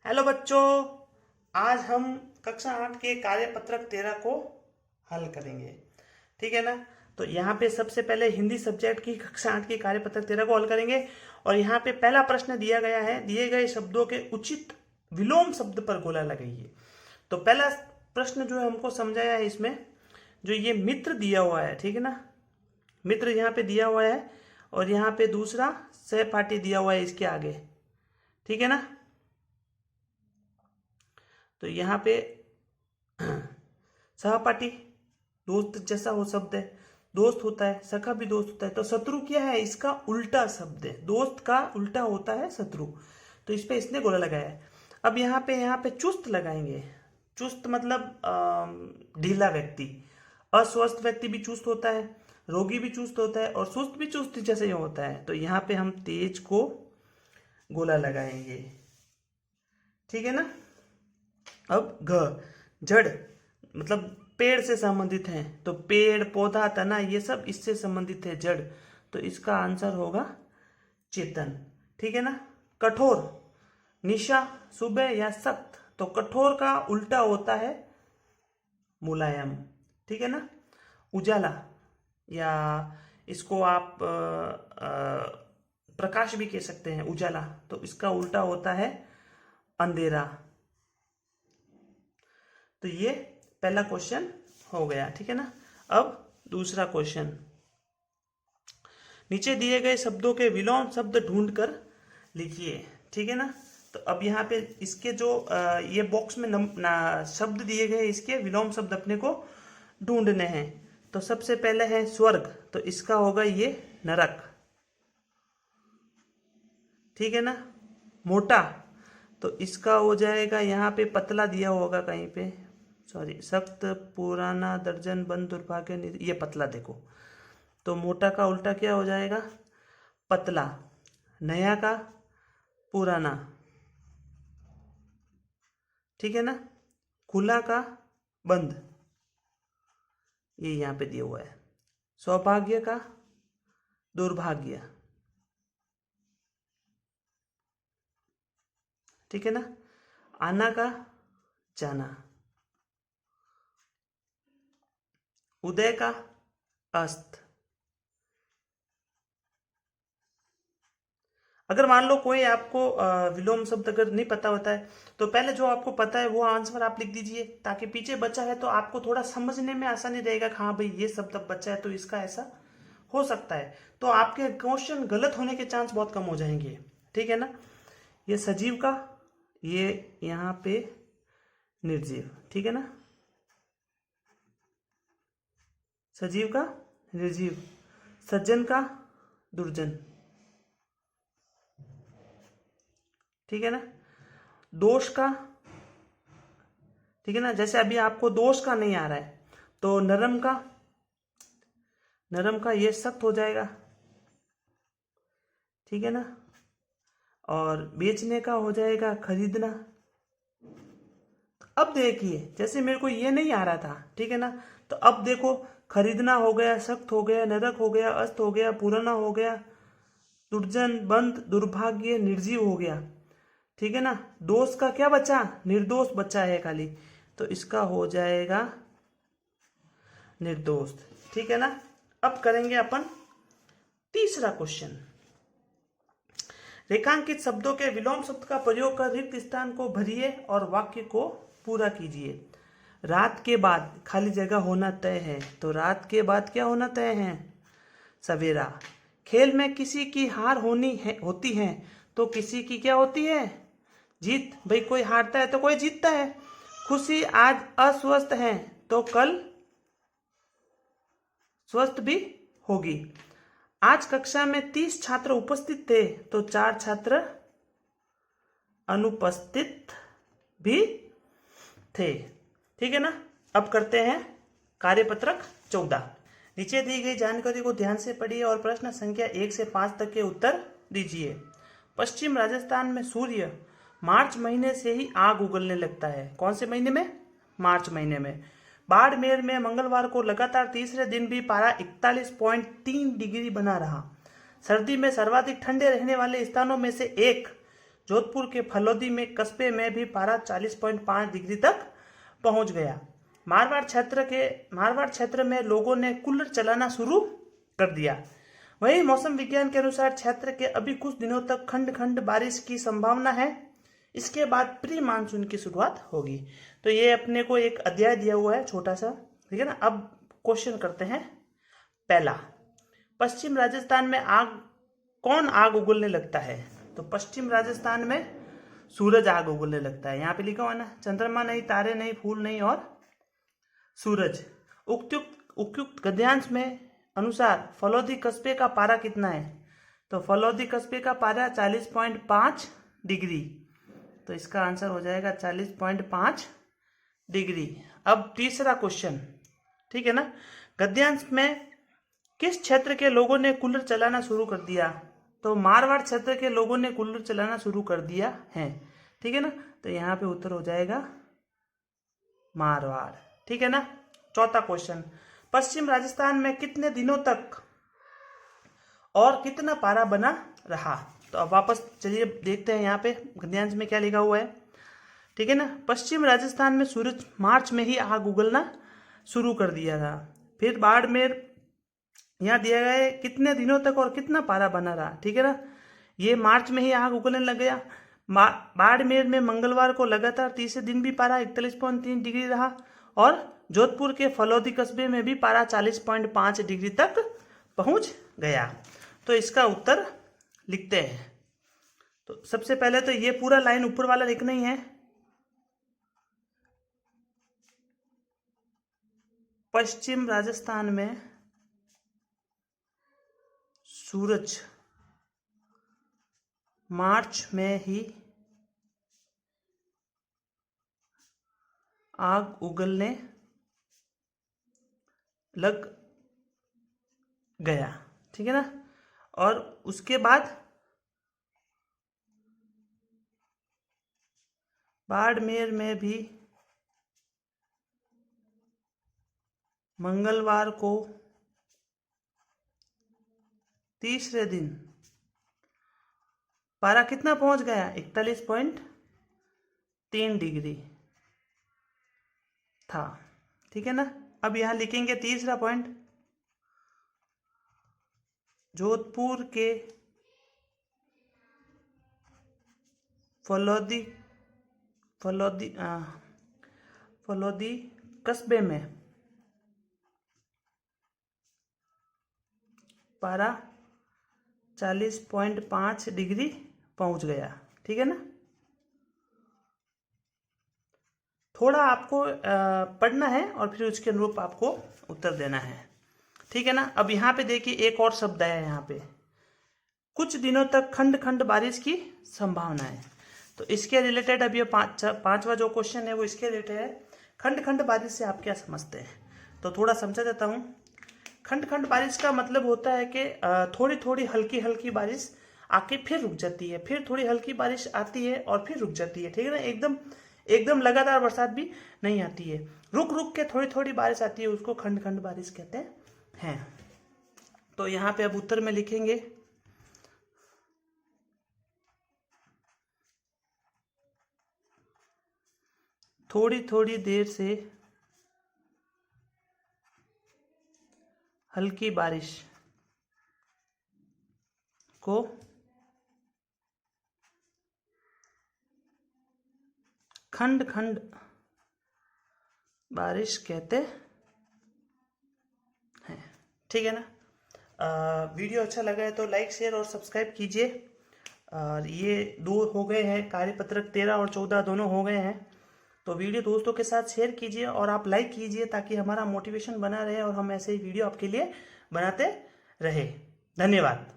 Hello बच्चों, आज हम कक्षा 8 के कार्यपत्रक 13 को हल करेंगे। ठीक है ना। तो यहाँ पे सबसे पहले हिंदी सब्जेक्ट की कक्षा 8 की कार्यपत्रक 13 को हल करेंगे। और यहाँ पे पहला प्रश्न दिया गया है, दिए गए शब्दों के उचित विलोम शब्द पर गोला लगाइए। तो पहला प्रश्न जो है हमको समझाया है, इसमें जो ये मित्र दिया हुआ है, ठीक है ना, मित्र यहाँ पे दिया हुआ है और यहाँ पे दूसरा सहपाठी दिया हुआ है इसके आगे। ठीक है ना। तो यहाँ पे सहपाठी दोस्त जैसा वो शब्द है, दोस्त होता है, सखा भी दोस्त होता है। तो शत्रु क्या है, इसका उल्टा शब्द है, दोस्त का उल्टा होता है शत्रु। तो इस पे इसने गोला लगाया है। अब यहाँ पे चुस्त लगाएंगे। चुस्त मतलब ढीला व्यक्ति। अस्वस्थ व्यक्ति भी चुस्त होता है, रोगी भी चुस्त होता है और सुस्त भी चुस्त जैसे ही होता है। तो यहाँ पे हम तेज को गोला लगाएंगे। ठीक है ना। अब जड़ मतलब पेड़ से संबंधित है, तो पेड़ पौधा तना ये सब इससे संबंधित है, जड़। तो इसका आंसर होगा चेतन। ठीक है ना। कठोर, निशा, सुबह या सख्त। तो कठोर का उल्टा होता है मुलायम। ठीक है ना। उजाला या इसको आप प्रकाश भी कह सकते हैं, उजाला। तो इसका उल्टा होता है अंधेरा। तो ये पहला क्वेश्चन हो गया। ठीक है ना। अब दूसरा क्वेश्चन, नीचे दिए गए शब्दों के विलोम शब्द ढूंढकर लिखिए। ठीक है ना। तो अब यहाँ पे इसके जो ये बॉक्स में शब्द दिए गए, इसके विलोम शब्द अपने को ढूंढने हैं। तो सबसे पहले है स्वर्ग, तो इसका होगा ये नरक। ठीक है ना। मोटा, तो इसका हो जाएगा, यहाँ पे पतला दिया होगा कहीं पे, सॉरी, सख्त, पुराना, दर्जन, बंद, दुर्भाग्य, ये पतला देखो। तो मोटा का उल्टा क्या हो जाएगा, पतला। नया का पुराना। ठीक है ना। खुला का बंद, ये यहाँ पे दिया हुआ है। सौभाग्य का दुर्भाग्य। ठीक है ना। आना का जाना। उदय का अस्त। अगर मान लो कोई आपको विलोम शब्द अगर नहीं पता होता है, तो पहले जो आपको पता है वो आंसर आप लिख दीजिए, ताकि पीछे बचा है तो आपको थोड़ा समझने में आसानी रहेगा कि हाँ भाई ये शब्द बचा है तो इसका ऐसा हो सकता है। तो आपके क्वेश्चन गलत होने के चांस बहुत कम हो जाएंगे। ठीक है ना। ये सजीव का, ये यहाँ पे निर्जीव। ठीक है ना। सजीव का निर्जीव, सज्जन का दुर्जन। ठीक है ना। दोष का, ठीक है ना, जैसे अभी आपको दोष का नहीं आ रहा है, तो नरम का, नरम का ये सख्त हो जाएगा। ठीक है ना। और बेचने का हो जाएगा खरीदना। अब देखिए, जैसे मेरे को ये नहीं आ रहा था, ठीक है ना, तो अब देखो, खरीदना हो गया, सख्त हो गया, नरक हो गया, अस्त हो गया, पुराना हो गया, दुर्जन, बंद, दुर्भाग्य, निर्जीव हो गया। ठीक है ना। दोष का क्या बचा, निर्दोष बचा है खाली, तो इसका हो जाएगा निर्दोष। ठीक है ना। अब करेंगे अपन तीसरा क्वेश्चन। रेखांकित शब्दों के विलोम शब्द का प्रयोग कर रिक्त स्थान को भरिए और वाक्य को पूरा कीजिए। रात के बाद खाली जगह होना तय है, तो रात के बाद क्या होना तय है, सवेरा। खेल में किसी की हार होती है, तो किसी की क्या होती है, जीत। भाई कोई हारता है तो कोई जीतता है। खुशी आज अस्वस्थ है, तो कल स्वस्थ भी होगी। आज कक्षा में 30 छात्र उपस्थित थे, तो 4 छात्र अनुपस्थित भी थे। ठीक है ना। अब करते हैं कार्यपत्रक 14। नीचे दी गई जानकारी को ध्यान से पढ़िए और प्रश्न संख्या 1 से 5 तक के उत्तर दीजिए। पश्चिम राजस्थान में सूर्य मार्च महीने से ही आग उगलने लगता है। कौन से महीने में, मार्च महीने में। बाड़मेर में मंगलवार को लगातार तीसरे दिन भी पारा 41.3 डिग्री बना रहा। सर्दी में सर्वाधिक ठंडे रहने वाले स्थानों में से एक जोधपुर के फलोदी में कस्बे में भी पारा 40.5 डिग्री तक पहुंच गया। मारवाड़ क्षेत्र में लोगों ने कूलर चलाना शुरू कर दिया। वहीं मौसम विज्ञान के अनुसार क्षेत्र के अभी कुछ दिनों तक खंड खंड बारिश की संभावना है। इसके बाद प्री मानसून की शुरुआत होगी। तो ये अपने को एक अध्याय दिया हुआ है छोटा सा, ठीक है ना। अब क्वेश्चन करते हैं। पहला, पश्चिम राजस्थान में कौन आग उगलने लगता है? तो पश्चिम राजस्थान में सूरज आग उगलने लगता है। यहाँ पे लिखा हुआ ना, चंद्रमा नहीं, तारे नहीं, फूल नहीं और सूरज। उपयुक्त गद्यांश में अनुसार फलोदी कस्बे का पारा कितना है? तो फलोदी कस्बे का पारा 40.5 डिग्री। तो इसका आंसर हो जाएगा 40.5 डिग्री। अब तीसरा क्वेश्चन, ठीक है ना। गद्यांश में किस क्षेत्र के लोगों ने कूलर चलाना शुरू कर दिया? तो मारवाड़ क्षेत्र के लोगों ने कूलर चलाना शुरू कर दिया है, ठीक है ना। तो यहाँ पे उत्तर हो जाएगा मारवाड़, ठीक है ना। चौथा क्वेश्चन, पश्चिम राजस्थान में कितने दिनों तक और कितना पारा बना रहा? तो अब वापस चलिए देखते हैं यहाँ पे गद्यांश में क्या लिखा हुआ है, ठीक है ना। पश्चिम राजस्थान में सूरज मार्च में ही आग उगलना शुरू कर दिया था। फिर बाड़मेर यहाँ दिया गया है कितने दिनों तक और कितना पारा बना रहा, ठीक है ना। ये मार्च में ही आग उगलने लग गया। बाड़मेर में मंगलवार को लगातार तीसरे दिन भी पारा 41.3 डिग्री रहा और जोधपुर के फलोदी कस्बे में भी पारा 40.5 डिग्री तक पहुंच गया। तो इसका उत्तर लिखते हैं। तो सबसे पहले तो ये पूरा लाइन ऊपर वाला लिखना ही है। पश्चिम राजस्थान में सूरज मार्च में ही आग उगलने लग गया, ठीक है ना। और उसके बाद बाड़मेर में भी मंगलवार को तीसरे दिन पारा कितना पहुंच गया? 41.3 डिग्री था, ठीक है ना। अब यहां लिखेंगे तीसरा पॉइंट, जोधपुर के फलोदी कस्बे में पारा 40.5 डिग्री पहुंच गया, ठीक है ना। थोड़ा आपको पढ़ना है और फिर उसके अनुरूप आपको उत्तर देना है, ठीक है ना। अब यहाँ पे देखिए एक और शब्द है यहाँ पे, कुछ दिनों तक खंड खंड बारिश की संभावना है। तो इसके रिलेटेड अब ये पांचवा जो क्वेश्चन है वो इसके रिलेटेड है। खंड खंड बारिश से आप क्या समझते हैं? तो थोड़ा समझा देता हूँ। खंड खंड बारिश का मतलब होता है कि थोड़ी थोड़ी हल्की हल्की बारिश आके फिर रुक जाती है, फिर थोड़ी हल्की बारिश आती है और फिर रुक जाती है, ठीक है ना। एकदम लगातार बरसात भी नहीं आती है, रुक रुक के थोड़ी थोड़ी बारिश आती है, उसको खंड खंड बारिश कहते हैं। तो यहाँ पे अब उत्तर में लिखेंगे थोड़ी थोड़ी देर से हल्की बारिश को खंड खंड बारिश कहते हैं, ठीक है ना। वीडियो अच्छा लगा है तो लाइक शेयर और सब्सक्राइब कीजिए। और ये 2 हो गए हैं, कार्यपत्रक 13 और 14 दोनों हो गए हैं। तो वीडियो दोस्तों के साथ शेयर कीजिए और आप लाइक कीजिए ताकि हमारा मोटिवेशन बना रहे और हम ऐसे ही वीडियो आपके लिए बनाते रहे। धन्यवाद।